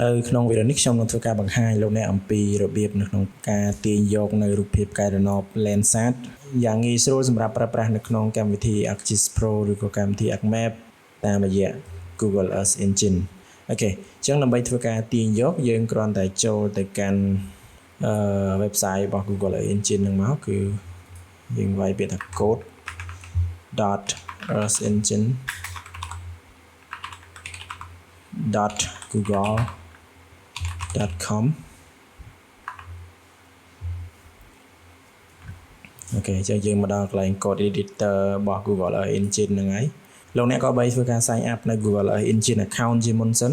នៅក្នុងវីដេអូនេះខ្ញុំនឹងធ្វើការបង្ហាញលោកអ្នកអំពីរបៀបនៅក្នុងការទាញយកនៅរូបភាពកែរណប Landsat យ៉ាងងាយស្រួលសម្រាប់ប្រើប្រាស់នៅក្នុងកម្មវិធី ArcGIS Pro ឬក៏កម្មវិធី ArcMap តាមរយៈ Google Earth Engine អូខេអញ្ចឹងដើម្បីធ្វើការទាញយកយើងគ្រាន់តែចូលទៅកាន់website របស់ Google Earth Engine ហ្នឹងមកគឺយើងវាយពាក្យថា code.earthengine.google.com អូខេអញ្ចឹងយើងមកដល់កន្លែង code editor របស់ Google Earth Engine ហ្នឹងហើយលោកអ្នកក៏បីធ្វើការ sign up នៅ Google Earth Engine account ជាមុនសិន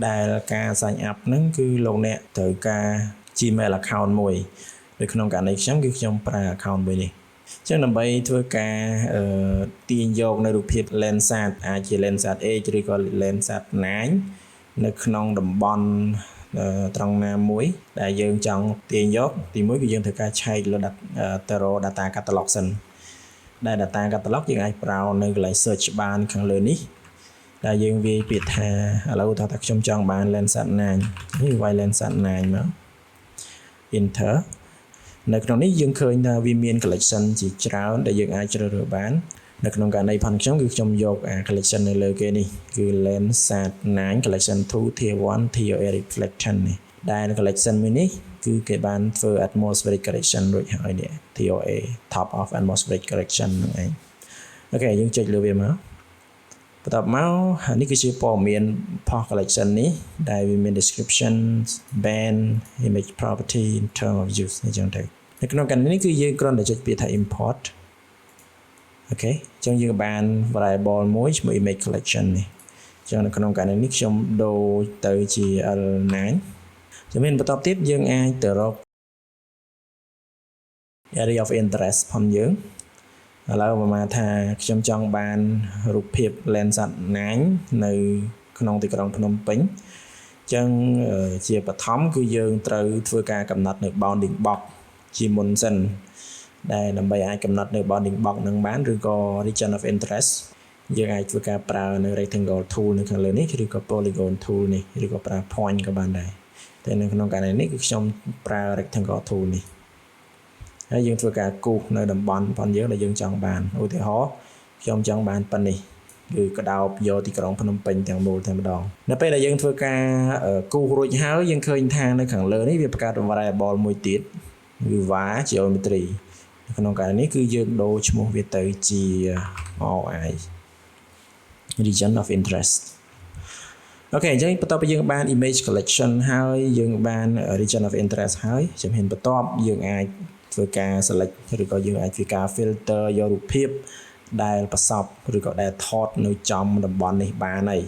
ដែលការ sign up ហ្នឹងគឺលោកអ្នកត្រូវការ Gmail account មួយនៅក្នុងករណីខ្ញុំគឺខ្ញុំប្រើ account មួយនេះអញ្ចឹងដើម្បីធ្វើការទាញយកនៅរូបភាព Landsat អាចជា Landsat 8 ឬក៏ Landsat 9នៅក្នុងតំបន់ត្រង់ណាមួយដែលយើងចង់ទាញយកទីមួយគឺយើងត្រូវការឆែកលើទៅរក data catalog សិនដែល data catalog យើងអាចប្រើនៅកន្លែង search បានខាងលើនេះដែលយើងវាយពាក្យថាឥឡូវថាខ្ញុំចង់បាន Landsat 9នេះវាយ Landsat 9មក enter នៅក្នុងនេះយើងឃើញថាវាមាន collection ជាច្រើនដែលយើងអាចជ្រើសរើសបាននៅក្នុងករណីផងខ្ញុំគឺខ្ញុំយក collection នៅលើគេនេះគឺ Landsat 9 collection 2 tier 1 TOA reflection នេះដែល collection មួយនេះគឺគេបានធ្វើ atmospheric correction រួចហើយនេះ TOA top of atmospheric correction ហ្នឹងឯងអូខេយើងចុចលើវាមកបន្ទាប់មកនេះគឺជាព័ត៌មាន post collection នេះដែលវាមាន description band image property in term of use អញ្ចឹងទៅនៅក្នុងករណីនេះគឺយើងគ្រាន់តែចុចពាក្យថា import អូខេអញ្ចឹងយើងបាន variable មួយឈ្មោះ image collection នេះអញ្ចឹងនៅក្នុងករណីនេះខ្ញុំដូរទៅជា L9 ជំនាញបន្តទៀតយើងអាចទៅរក area of interest ផងយើងឥឡូវប្រហែលថាខ្ញុំចង់បានរូបភាព Landsat 9នៅក្នុងទីក្រុងភ្នំពេញអញ្ចឹងជាបឋមគឺយើងត្រូវធ្វើការកំណត់នៅ bounding box ជាមុនសិនដែលដើម្បីអាចកំណត់នៅ bounding box នឹងបានឬក៏ region of interest យើងអាចធ្វើការប្រើនៅ rectangle tool នៅខាងលើនេះឬក៏ polygon tool នេះឬក៏ប្រើ point ក៏បានដែរតែនៅក្នុងករណីនេះគឺខ្ញុំប្រើ rectangle tool នេះហើយយើងធ្វើការគូសនៅតំបន់ផងយើងដែលយើងចង់បានឧទាហរណ៍ខ្ញុំចង់បានប៉ុណ្នេះគឺកដោបយកទីក្រុងភ្នំពេញទាំងមូលតែម្ដងនៅពេលដែលយើងធ្វើការគូសរួចហើយយើងឃើញថានៅខាងលើនេះវាបង្កើត variable មួយទៀតគឺ var geometry នៅក្នុងករណីនេះគឺយើងដូរឈ្មោះវាទៅជា RI region of interest អូខេអញ្ចឹងបន្ទាប់ពីយើងបាន image collection ហើយយើងបាន region of interest ហើយជំហានបន្ទាប់យើងអាចធ្វើការ select ឬក៏យើងអាចធ្វើការ filter យករូបភាពដែលប្រសពឬក៏ដែលថតនៅចំតំបន់នេះបានហើយ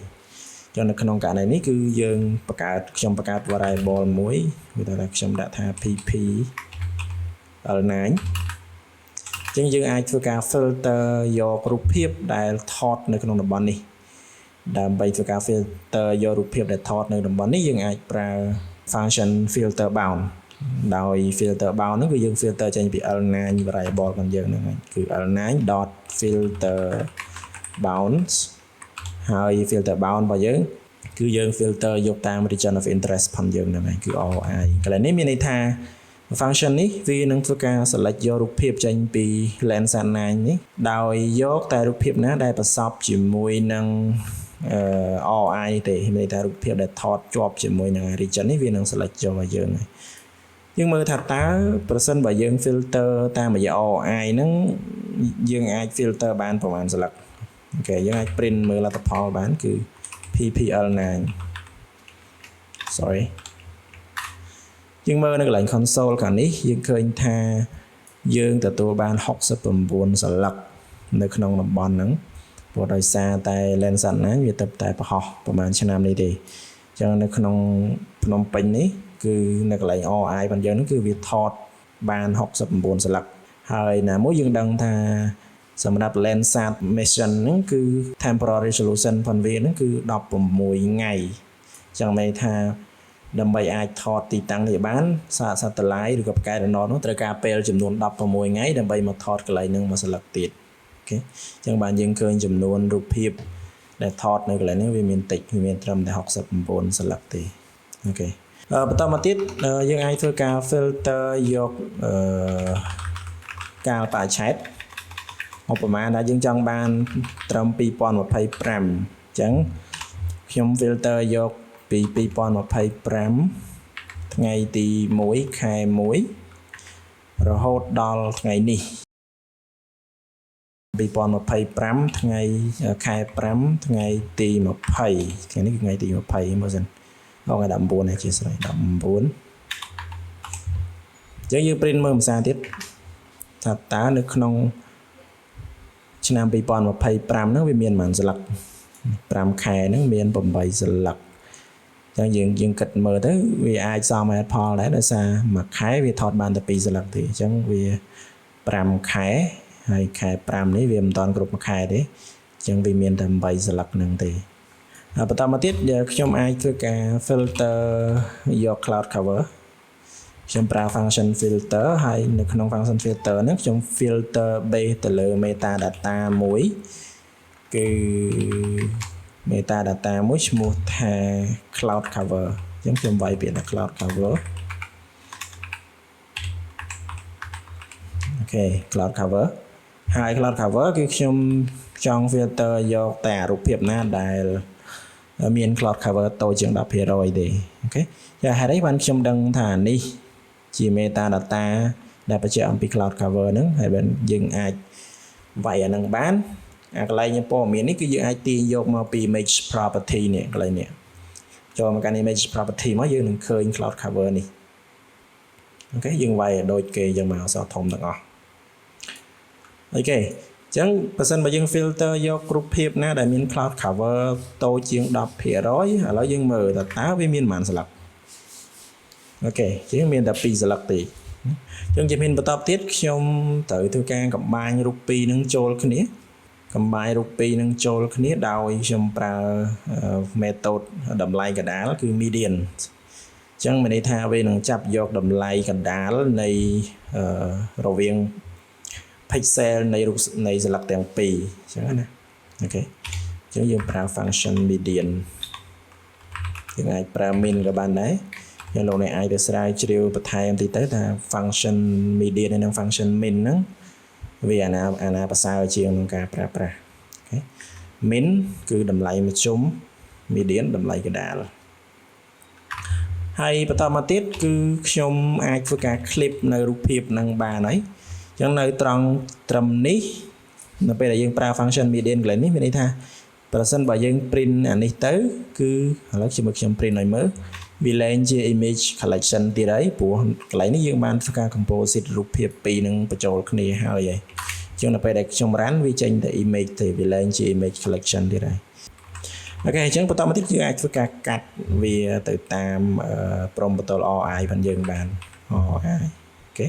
ចឹងនៅក្នុងករណីនេះគឺយើងខ្ញុំបង្កើត variable មួយគឺថាខ្ញុំដាក់ថា pp l9 ចឹងយើងអាចធ្វើការ filter យករូបភាពដែលថតនៅក្នុងតំបន់នេះដើម្បីធ្វើការ filter យករូបភាពដែលថតនៅតំបន់នេះយើងអាចប្រើ function filter bound ដោយ filter bound ហ្នឹងគឺយើង filter ចេញពី L9 variable របស់យើងហ្នឹងគឺ L9.filter bounds ហើយ filter bound របស់យើងគឺយើង filter យកតាម region of interest ផងយើងហ្នឹងគឺ RI កន្លែងនេះមានន័យថា function នេះវានឹងធ្វើការ select យករូបភាពចេញពី Landsat 9 នេះដោយយកតែរូបភាពណាដែលប្រសពជាមួយនឹង RI ទេមានន័យថារូបភាពដែលថតជាប់ជាមួយនឹង region នេះវានឹង select យកឲ្យយើងហើយយើងមើលថាតើប្រសិនបើយើង filter តាមរយៈ RI ហ្នឹងយើងអាច filter បានប្រហែលស្លឹកអូខេយើងអាច print មើលលទ្ធផលបានគឺ PPL9 sorry យើងមើលនៅកន្លែង console ខាងនេះយើងឃើញថាយើងទទួលបាន69ស្លឹកនៅក្នុងតំបន់ហ្នឹងព្រោះដោយសារតែ Landsat 9វាទៅតែប្រហោះប្រហែលឆ្នាំនេះទេអញ្ចឹងនៅក្នុងភ្នំពេញនេះគឺនៅកន្លែង RI របស់យើងហ្នឹងគឺវាថតបាន69ស្លឹកហើយណាមួយយើងដឹងថាសម្រាប់ Landsat mission ហ្នឹងគឺ temporal resolution ផងវាហ្នឹងគឺ16ថ្ងៃអញ្ចឹងមានថាដើម្បីអាចថតទីតាំងនេះបានសារ satellite ឬក៏ផ្កាយរណបនោះត្រូវការពេលចំនួន16ថ្ងៃដើម្បីមកថតកន្លែងហ្នឹងមួយស្លឹកទៀតអូខេអញ្ចឹងបានយើងឃើញចំនួនរូបភាពដែលថតនៅកន្លែងនេះវាមានតិចវាមានត្រឹមតែ69ស្លឹកទេ ok បន្តមកទៀតយើងអាចធ្វើការ filter យកកាលបរិច្ឆេទឧបមាថាយើងចង់បានត្រឹម2025អញ្ចឹងខ្ញុំ filter យកពី2025ថ្ងៃទី1ខែ1រហូតដល់ថ្ងៃនេះ2025ថ្ងៃខែ5ថ្ងៃទី20ថ្ងៃនេះគឺថ្ងៃទី20មើលសិនថ្ងៃ19នេះជាស្រ័យ19អញ្ចឹងយើង print មើលភាសាទៀតថាតើនៅក្នុងឆ្នាំ2025ហ្នឹងវាមានប៉ុន្មានស្លឹក5ខែហ្នឹងមាន8ស្លឹកអញ្ចឹងយើងគិតមើលទៅវាអាចសមហេតុផលដែរដោយសារមួយខែវាថតបានតែ2ស្លឹកទេអញ្ចឹងវា5ខែហើយខែ5នេះវាមិនតាន់គ្រប់មួយខែទេអញ្ចឹងវាមានតែ8ស្លឹកហ្នឹងទេបន្តមកទៀតខ្ញុំអាចធ្វើការ filter យក cloud cover ខ្ញុំប្រើ function filter ហើយនៅក្នុង function filter ហ្នឹងខ្ញុំ filter base ទៅលើ metadata មួយគឺ metadata មួយឈ្មោះថា cloud cover អញ្ចឹងខ្ញុំវាយពាក្យថា cloud cover អូខេ cloud cover ហើយ cloud cover គឺខ្ញុំចង់ filter យកតែរូបភាពណាដែលមាន cloud cover តូចជាង 10% ទេអូខេចាហេតុអីបានខ្ញុំដឹងថានេះជា metadata ដែលបញ្ជាក់អំពី cloud cover ហ្នឹងហើយយើងអាចវាយអាហ្នឹងបានអាកន្លែងព័ត៌មាននេះគឺយើងអាចទាញយកមកពី image property នេះកន្លែងនេះចូលមកកាន់ image property មកយើងនឹងឃើញ cloud cover នេះអូខេយើងវាយដូចគេអញ្ចឹងមកអក្សរធំទាំងអស់អូខេអញ្ចឹងបើសិនបើយើង filter យករូបភាពណាដែលមាន cloud cover តូចជាង 10% ឥឡូវយើងមើលតើវាមានប៉ុន្មានស្លឹកអូខេជាងមានតែ2ស្លឹកទេអញ្ចឹងជាមានបន្តទៀតខ្ញុំត្រូវធ្វើការកំបាញរូបពីរនឹងចូលគ្នាកំបាញរូបពីរនឹងចូលគ្នាដោយខ្ញុំប្រើ method តម្លៃកណ្ដាលគឺ median អញ្ចឹងមានន័យថាវានឹងចាប់យកតម្លៃកណ្ដាលនៃរវាង pixel នៃស្លឹកទាំងពីរអញ្ចឹងណាអូខេអញ្ចឹងយើងប្រើ function median យើងអាចប្រើ min ក៏បានដែរយើងលោកអ្នកអាចទៅស្រាវជ្រាវបន្ថែមតិចទៅថា function median និង function min ហ្នឹងវាអាណាប្រសើរជាងក្នុងការប្រើប្រាស់អូខេ min គឺតម្លៃមធ្យម median តម្លៃកណ្ដាលហើយបន្តមកទៀតគឺខ្ញុំអាចធ្វើការ clip នៅរូបភាពហ្នឹងបានហើយអញ្ចឹងនៅត្រង់ត្រឹមនេះនៅពេលដែលយើងប្រើ function median កន្លែងនេះមានន័យថាប្រសិនបើយើង print អានេះទៅគឺឥឡូវខ្ញុំ print ឲ្យមើលវាឡើងជា image collection ទៀតហើយព្រោះកន្លែងនេះយើងបានធ្វើការ composite រូបភាពពីរនឹងបញ្ចូលគ្នាហើយអញ្ចឹងនៅពេលដែលខ្ញុំ run វាចេញតែ image ទេវាឡើងជា image collection ទៀតហើយអូខេអញ្ចឹងបន្តមកទៀតយើងអាចធ្វើការកាត់វាទៅតាមព្រំបន្ទល់ RI ផងយើងបាន RI អូខេ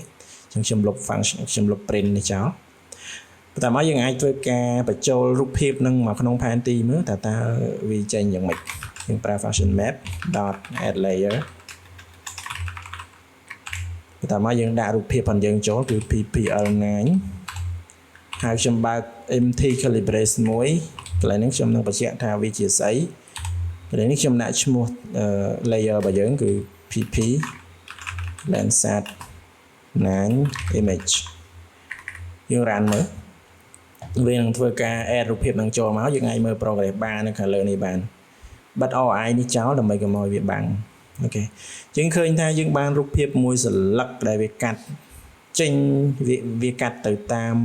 អញ្ចឹងខ្ញុំលុប function ខ្ញុំលុប print នេះចោលបន្ទាប់មកយើងអាចធ្វើការបញ្ចូលរូបភាពនឹងមកក្នុងផែនទីមើលតើវាចេញយ៉ាងម៉េចយើងប្រើ function map .add layer បន្ទាប់មកយើងដាក់រូបភាពរបស់យើងចូលគឺ ppl9 ហើយខ្ញុំបើក empty calibration មួយកន្លែងនេះខ្ញុំនឹងបញ្ជាក់ថាវាជាស្អីកន្លែងនេះខ្ញុំដាក់ឈ្មោះ layer របស់យើងគឺ pp landsat 9 image យើង run មើលវានឹងធ្វើការ add រូបភាពនឹងចូលមកយើងអាចមើល progress បាននៅខាងលើនេះបានបិទ RI នេះចោលដើម្បីកុំឲ្យវាបាំងអូខេយើងឃើញថាយើងបានរូបភាពមួយសន្លឹកដែលវាកាត់ចេញវាកាត់ទៅតាម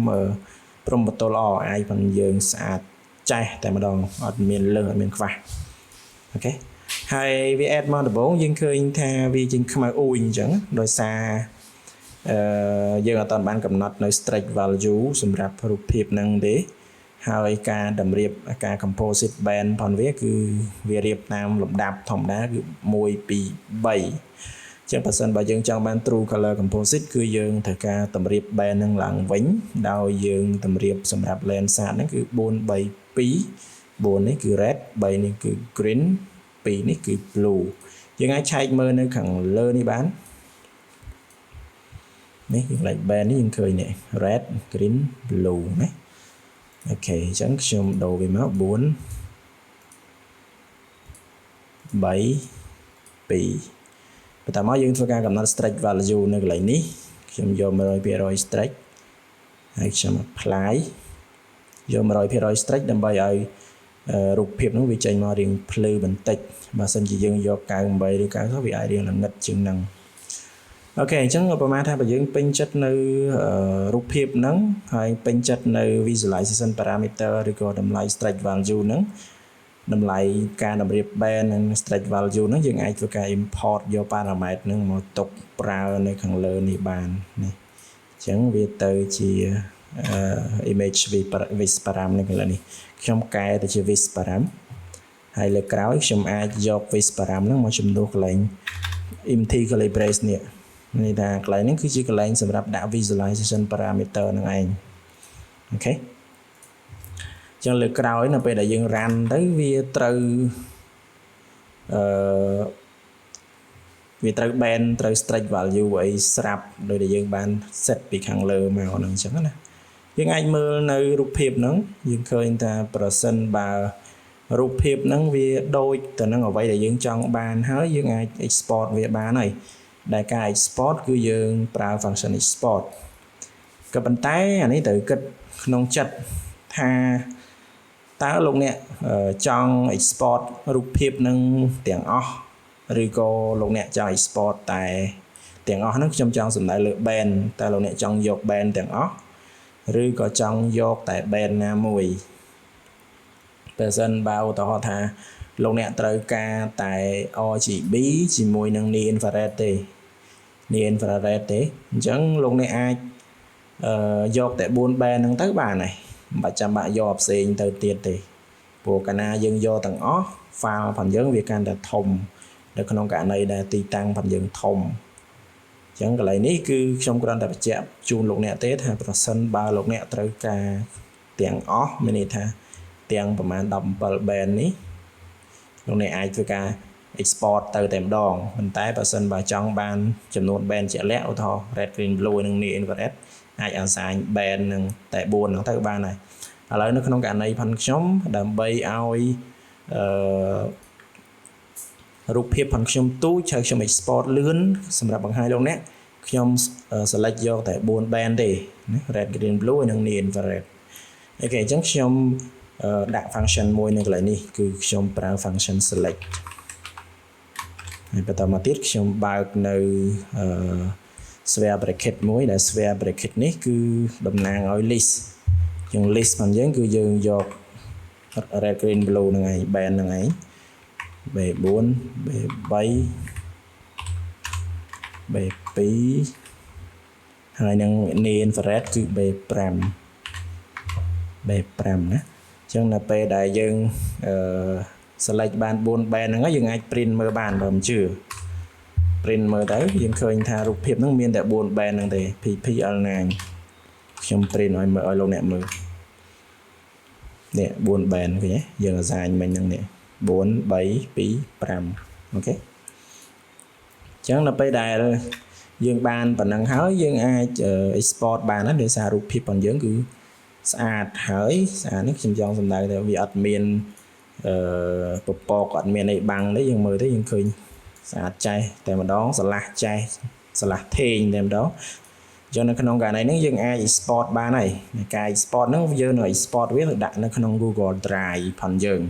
ព្រំបន្ទល់ RI ផងយើងស្អាតចេះតែម្ដងអត់មានលើសអត់មានខ្វះអូខេហើយវា add មកដំបូងយើងឃើញថាវាចេញខ្មៅអ៊ូយអញ្ចឹងដោយសារយើងអត់បានកំណត់នៅ stretch value សម្រាប់រូបភាពហ្នឹងទេហើយការតម្រៀបការ composite band ផងវាគឺវារៀបតាមលំដាប់ធម្មតាគឺ1 2 3អញ្ចឹងបើសិនបើយើងចង់បាន true color composite គឺយើងត្រូវការតម្រៀប band ហ្នឹងឡើងវិញដោយយើងតម្រៀបសម្រាប់ Landsat ហ្នឹងគឺ4 3 2 4នេះគឺ red 3នេះគឺ green 2នេះគឺ blue យើងអាចឆែកមើលនៅខាងលើនេះបាននេះយើង like band នេះយើងឃើញនេះ red green blue ណាអូខេអញ្ចឹងខ្ញុំដូរវាមក4 3 បន្ទាប់មកយើងធ្វើការកំណត់ stretch value នៅកន្លែងនេះខ្ញុំយក 100% stretch ហើយខ្ញុំ apply យក 100% stretch ដើម្បីឲ្យរូបភាពនោះវាចេញមករាងភ្លឺបន្តិចបើសិនជាយើងយក98ឬ90វាអាចរាងល្ងិតជាងហ្នឹងអូខេអញ្ចឹងប្រហែលថាបើយើងពេញចិត្តនៅរូបភាពហ្នឹងហើយពេញចិត្តនៅ visualization parameter ឬក៏តម្លៃ stretch value ហ្នឹងតម្លៃការតម្រៀប band និង stretch value ហ្នឹងយើងអាចធ្វើការ import យក parameter ហ្នឹងមកទុកប្រើនៅខាងលើនេះបាននេះអញ្ចឹងវាទៅជា image vis param នៅខាងលើនេះខ្ញុំកែទៅជា vis param ហើយលើក្រោយខ្ញុំអាចយក vis param ហ្នឹងមកជំនួសកន្លែង empty curly brace នេះនេះថាកន្លែងហ្នឹងគឺជាកន្លែងសម្រាប់ដាក់ visualization parameter ហ្នឹងឯងអូខេចឹងលើក្រោយនៅពេលដែលយើង run ទៅវាត្រូវband ត្រូវ stretch value អីស្រាប់ដោយដែលយើងបាន set ពីខាងលើមកហ្នឹងអញ្ចឹងណាយើងអាចមើលនៅរូបភាពហ្នឹងយើងឃើញថាប្រសិនបើរូបភាពហ្នឹងវាដូចទៅនឹងអ្វីដែលយើងចង់បានហើយយើងអាច export វាបានហើយដែលការ export គឺយើងប្រើ function export ក៏ប៉ុន្តែអានេះត្រូវគិតក្នុងចិត្តថាតើលោកអ្នកចង់ export រូបភាពនឹងទាំងអស់ឬក៏លោកអ្នកចង់ export តែទាំងអស់ហ្នឹងខ្ញុំចង់សំដៅលើ band តើលោកអ្នកចង់យក band ទាំងអស់ឬក៏ចង់យកតែ band ណាមួយបើសិនបើឧទាហរណ៍ថាលោកអ្នកត្រូវការតែ RGB ជាមួយនឹង near infrared ទេ near infrared ទេអញ្ចឹងលោកអ្នកអាចយកតែ4 band ហ្នឹងទៅបានហើយមិនបាច់ចាំបាច់យកផ្សេងទៅទៀតទេព្រោះកាលណាយើងយកទាំងអស់ file ផងយើងវាកាន់តែធំនៅក្នុងករណីដែលទីតាំងផងយើងធំអញ្ចឹងកន្លែងនេះគឺខ្ញុំគ្រាន់តែបញ្ជាក់ជូនលោកអ្នកទេថាប្រសិនបើលោកអ្នកត្រូវការទាំងអស់មានន័យថាទាំងប្រមាណ17 band នេះលោកអ្នកអាចធ្វើការ export ទៅតែម្ដងប៉ុន្តែបើសិនបើចង់បានចំនួន band ជាក់លាក់ឧទាហរណ៍ red green blue និង near infrared អាច assign band នឹងតែ4ហ្នឹងទៅបានហើយឥឡូវនៅក្នុងករណីផងខ្ញុំដើម្បីឲ្យរូបភាពផងខ្ញុំទូចហើយខ្ញុំ export លឿនសម្រាប់បង្ហាញលោកអ្នកខ្ញុំ select យកតែ4 band ទេណា red green blue និង near infrared អូខេអញ្ចឹងខ្ញុំដាក់ function មួយនៅកន្លែងនេះគឺខ្ញុំប្រើ function select ហើយបន្តមកទៀតខ្ញុំបើកនៅsquare bracket មួយដែល square bracket នេះគឺតំណាងឲ្យ list យើង list ផងយើងគឺយើងយក red green blue ហ្នឹងឯង band ហ្នឹងឯង B4 B3 B2 ហើយនឹង near infrared គឺ B5 ណាអញ្ចឹងនៅពេលដែលយើង select បាន4 band ហ្នឹងហើយយើងអាច print មើលបានបើមិនជឿ print មើលទៅយើងឃើញថារូបភាពហ្នឹងមានតែ4 band ហ្នឹងទេ PPL9 ខ្ញុំ print ឲ្យលោកអ្នកមើលនេះ4 band ឃើញទេយើង assign មិញហ្នឹងនេះ4 3 2 5អូខេអញ្ចឹងនៅពេលដែលយើងបានប៉ុណ្ណឹងហើយយើងអាច export បានហើយដោយសាររូបភាពរបស់យើងគឺស្អាតហើយស្អាតនេះខ្ញុំចង់សម្ដៅថាវាអត់មានពពកអត់មានអីបាំងទេយើងមើលទៅយើងឃើញស្អាតចេះតែម្ដងស្រឡះចេះស្រឡះថេងតែម្ដងអញ្ចឹងនៅក្នុងករណីនេះយើងអាច export បានហើយការ export ហ្នឹងយើងនឹង export វាទៅដាក់នៅក្នុង Google Drive ផងយើង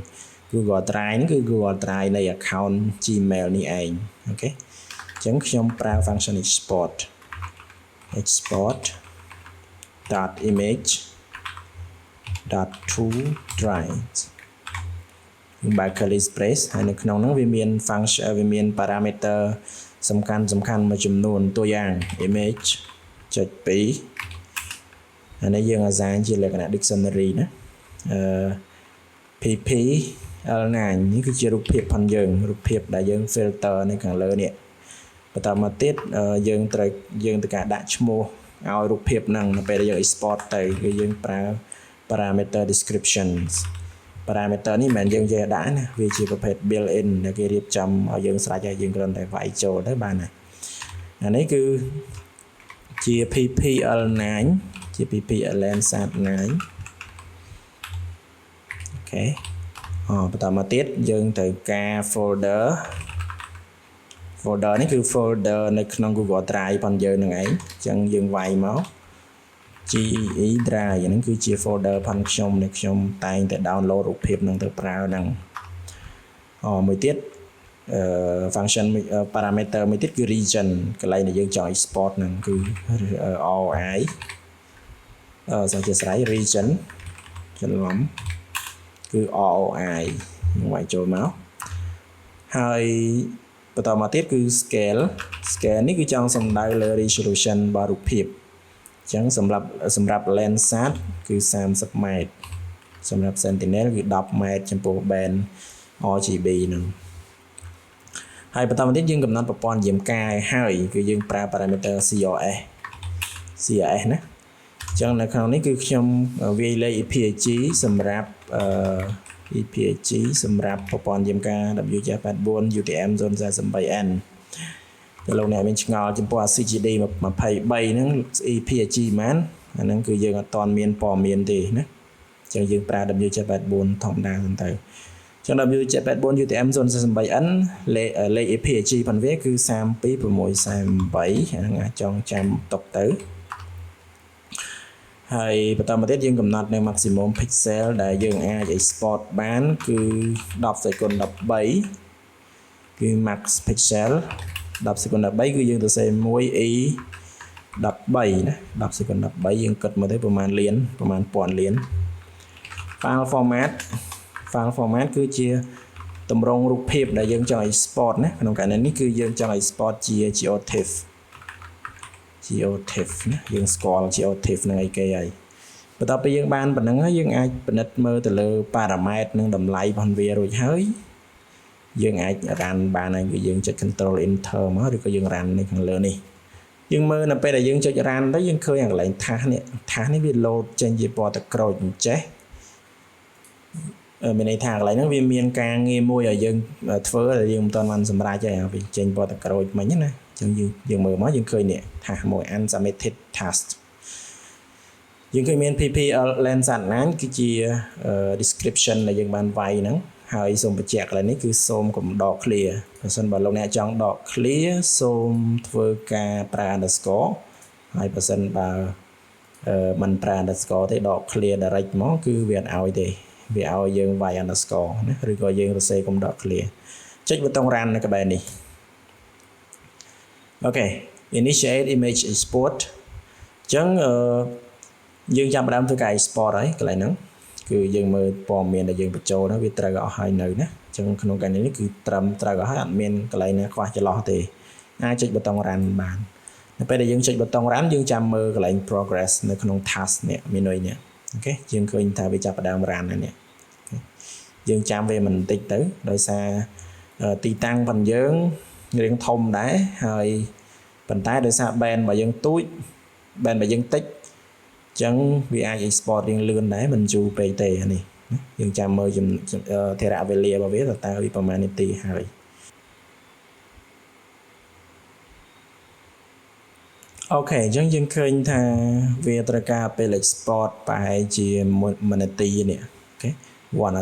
Google Drive នេះគឺ Google Drive នៃ account Gmail នេះឯងអូខេអញ្ចឹងខ្ញុំប្រើ function export .image .to drive យើងបើក curly brace ហើយនៅក្នុងហ្នឹងវាមាន function វាមាន parameter សំខាន់មួយចំនួនตัวយ៉ាង image.2 ហើយនេះយើង assign ជាលក្ខណៈ dictionary ណាPPL9 នេះគឺជារូបភាពផងយើងរូបភាពដែលយើង filter នៅខាងលើនេះបន្តមកទៀតយើងត្រូវការដាក់ឈ្មោះឲ្យរូបភាពហ្នឹងនៅពេលដែលយើង export ទៅគឺយើងប្រើ parameter descriptions parameter នេះមិនមែនយើងចេះដាក់ណាវាជាប្រភេទ built in ដែលគេរៀបចំឲ្យយើងស្រេចហើយយើងគ្រាន់តែវាយចូលទៅបានហើយអានេះគឺជា PPL9 ជា PPL9 អូខេបន្តមកទៀតយើងត្រូវការ folder folder នេះគឺ folder នៅក្នុង Google Drive ផងយើងនឹងឯងចឹងយើងវាយមក GE Drive ហ្នឹងគឺជា folder ផងខ្ញុំដែលខ្ញុំតែងតែ download រូបភាពនឹងទៅប្រើហ្នឹងមួយទៀតfunction parameter មួយទៀតគឺ region កន្លែងដែលយើងចង់ export ហ្នឹងគឺ ROI សូមអធិស្ឋាន region ច្រឡំគឺ ROI ខ្ញុំវាយចូលមកហើយបន្តមកទៀតគឺ scale នេះគឺចង់សំដៅលើ resolution របស់រូបភាពអញ្ចឹងសម្រាប់ Landsat គឺ30 ម៉ែត្រសម្រាប់ Sentinel គឺ10 ម៉ែត្រចំពោះ band RGB ហ្នឹងហើយបន្តមកទៀតយើងកំណត់ប្រព័ន្ធយាមកាយហើយគឺយើងប្រើ parameter CRS ណាអញ្ចឹងនៅក្នុងនេះគឺខ្ញុំវាយលេខ EPG សម្រាប់EPG សម្រាប់ប្រព័ន្ធយាមកាយ WJ84 UTM 048N តែលោកអ្នកមានឆ្ងល់ចំពោះ CGD 23ហ្នឹង EPG មែនអាហ្នឹងគឺយើងអត់ទាន់មានព័ត៌មានទេណាអញ្ចឹងយើងប្រើ WJ84 ធម្មតាទៅចឹង WJ84 UTM 048N លេខ EPG ផងវាគឺ32638ហ្នឹងអាចចងចាំទុកទៅហើយបន្តមកទៀតយើងកំណត់នៅ maximum pixel ដែលយើងអាច export បានគឺ10សេគុណ13គឺ max pixel 10សេគុណ13គឺយើងទៅសេ1 e 13ណា10សេគុណ13យើងគិតមកទៅប្រហែលលានប្រហែលពាន់លាន file format គឺជាតម្រងរូបភាពដែលយើងចង់ export ណាក្នុងករណីនេះគឺយើងចង់ export ជា GeoTIFF ណាយើងស្គាល់ GeoTIFF នឹងអីគេហើយបន្ទាប់ពីយើងបានប៉ុណ្ណឹងហើយយើងអាចពិនិត្យមើលទៅលើ parameter និងតម្លៃរបស់វារួចហើយយើងអាច run បានហើយគឺយើងចុច control enter មកឬក៏យើង run នៅខាងលើនេះយើងមើលនៅពេលដែលយើងចុច run ទៅយើងឃើញកន្លែងថាសនេះវា load ចេញជាពណ៌ទឹកក្រូចអញ្ចេះមានន័យថាកន្លែងហ្នឹងវាមានការងារមួយឲ្យយើងធ្វើដែលយើងមិនទាន់បានសម្រេចទេវាចេញពណ៌ទឹកក្រូចមិញណាអញ្ចឹងយើងមើលមកយើងឃើញនេះថាសមួយ unsubmitted task យើងឃើញមាន PPL Landsat 9គឺជា description ដែលយើងបានវាយហ្នឹងហើយសូមបញ្ជាក់កន្លែងនេះគឺសូមកុំដក clear បើសិនបើលោកអ្នកចង់ដក clear សូមធ្វើការប្រើ underscore ហើយបើសិនបើមិនប្រើ underscore ទេដក clear direct មកគឺវាអត់ឲ្យទេវាឲ្យយើងវាយ underscore ណាឬក៏យើងសរសេរកុំដក clear ចុចប៊ូតុង run នៅក្បែរនេះអូខេ initiate image export អញ្ចឹងយើងចាប់ផ្ដើមធ្វើការ export ហើយកន្លែងហ្នឹងគឺយើងមើលព័ត៌មានដែលយើងបញ្ចូលហ្នឹងវាត្រូវអស់ហើយនៅណាអញ្ចឹងក្នុងករណីនេះគឺត្រឹមត្រូវអស់ហើយអត់មានកន្លែងណាខ្វះចន្លោះទេអាចចុចប៊ូតុង run បាននៅពេលដែលយើងចុចប៊ូតុង run យើងចាំមើលកន្លែង progress នៅក្នុង task នេះមានន័យនេះអូខេយើងឃើញថាវាចាប់ផ្ដើម run ហើយនេះយើងចាំវាមិនបន្តិចទៅដោយសារទីតាំងរបស់យើងរៀងធំដែរហើយប៉ុន្តែដោយសារ band របស់យើងទូច band របស់យើងតិចអញ្ចឹងវាអាច export រៀងលឿនដែរមិនយូរពេកទេអានេះយើងចាំមើលធរៈវេលារបស់វាតើវាប្រហែលនាទីហើយអូខេអញ្ចឹងយើងឃើញថាវាត្រូវការពេល export ប្រហែលជា1នាទីនេះអូខេ one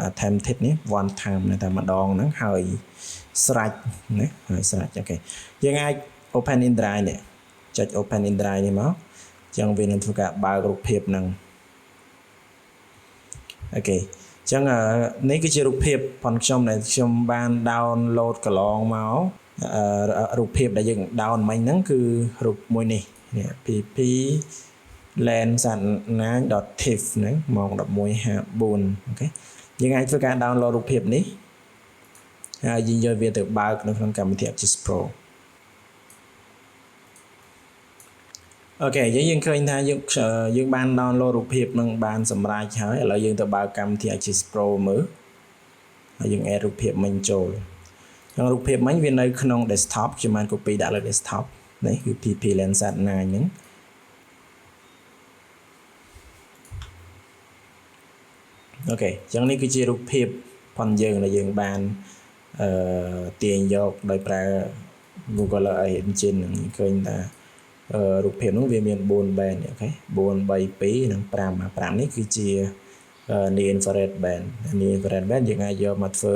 attempted នេះ one time នៅតែម្ដងហ្នឹងហើយស្រេចណាហើយស្រេចអូខេយើងអាច open in drive នេះចុច open in drive នេះមកអញ្ចឹងវានឹងធ្វើការបើករូបភាពហ្នឹងអូខេអញ្ចឹងនេះគឺជារូបភាពផងខ្ញុំដែលខ្ញុំបាន download កន្លងមករូបភាពដែលយើង down មិញហ្នឹងគឺរូបមួយនេះ pp landsat9.tif ហ្នឹងម៉ោង 11:54 អូខេយើងអាចធ្វើការ download រូបភាពនេះហើយយើងយកវាទៅបើកនៅក្នុងកម្មវិធី ArcGIS Pro អូខេយើងឃើញថាយើងបាន download រូបភាពនឹងបានសម្រេចហើយឥឡូវយើងទៅបើកកម្មវិធី ArcGIS Pro មើលហើយយើង add រូបភាពមិញចូលហើយរូបភាពមិញវានៅក្នុង desktop ខ្ញុំបាន copy ដាក់លើ desktop នេះគឺ PP Landsat 9ហ្នឹងអូខេអញ្ចឹងនេះគឺជារូបភាពផងយើងដែលយើងបានទាញយកដោយប្រើ Google AI Engine ហ្នឹងឃើញថារូបភាពហ្នឹងវាមាន4 band អូខេ4 3 2និង5 5នេះគឺជា near infrared band near infrared band យើងអាចយកមកធ្វើ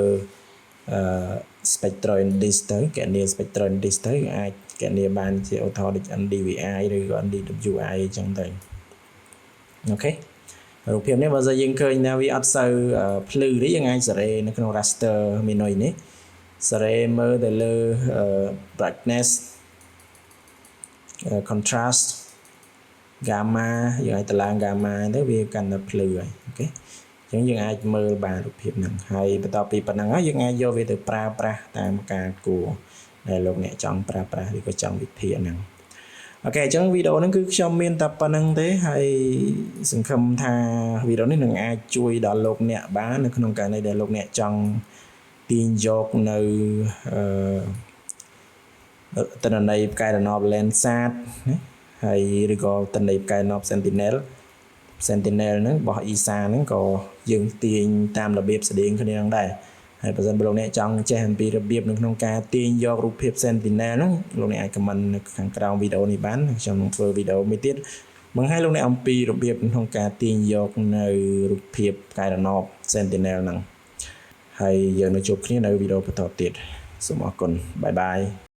spectroindice ទៅកណនី spectroindice ទៅអាចកណនីបានជាឧទាហរណ៍ដូច NDVI ឬក៏ NDWI អញ្ចឹងទៅអូខេរូបភាពនេះបើសិនយើងឃើញថាវាអត់សូវភ្លឺទេយើងអាចសេរីនៅក្នុង raster menu នេះសេរីមើលទៅលើ brightness contrast gamma យើងអាចតម្លើង gamma ទៅវាកាន់តែភ្លឺហើយអូខេអញ្ចឹងយើងអាចមើលបានរូបភាពហ្នឹងហើយបន្ទាប់ពីប៉ុណ្ណឹងហើយយើងអាចយកវាទៅប្រើប្រាស់តាមការគួរដែលលោកអ្នកចង់ប្រើប្រាស់ឬក៏ចង់វិភាគហ្នឹងអូខេអញ្ចឹងវីដេអូហ្នឹងគឺខ្ញុំមានតែប៉ុណ្្នឹងទេហើយសង្ឃឹមថាវីដេអូនេះនឹងអាចជួយដល់លោកអ្នកបាននៅក្នុងករណីដែលលោកអ្នកចង់ទាញយកនៅទិន្នន័យកែតំណប់ Landsat ណាហើយឬក៏ទិន្នន័យកែតំណប់ Sentinel ហ្នឹងរបស់ ESA ហ្នឹងក៏យើងទាញតាមរបៀបស្តៀងគ្នាហ្នឹងដែរហើយបើសិនបើលោកអ្នកចង់ចេះអំពីរបៀបនៅក្នុងការទាញយករូបភាព Sentinel ហ្នឹងលោកអ្នកអាច comment នៅខាងក្រោមវីដេអូនេះបានខ្ញុំនឹងធ្វើវីដេអូមួយទៀតបង្ហាញលោកអ្នកអំពីរបៀបក្នុងការទាញយកនៅរូបភាពកែតំណប់ Sentinel ហ្នឹងហើយយើងនឹងជួបគ្នានៅវីដេអូបន្តទៀតសូមអរគុណបាយបាយ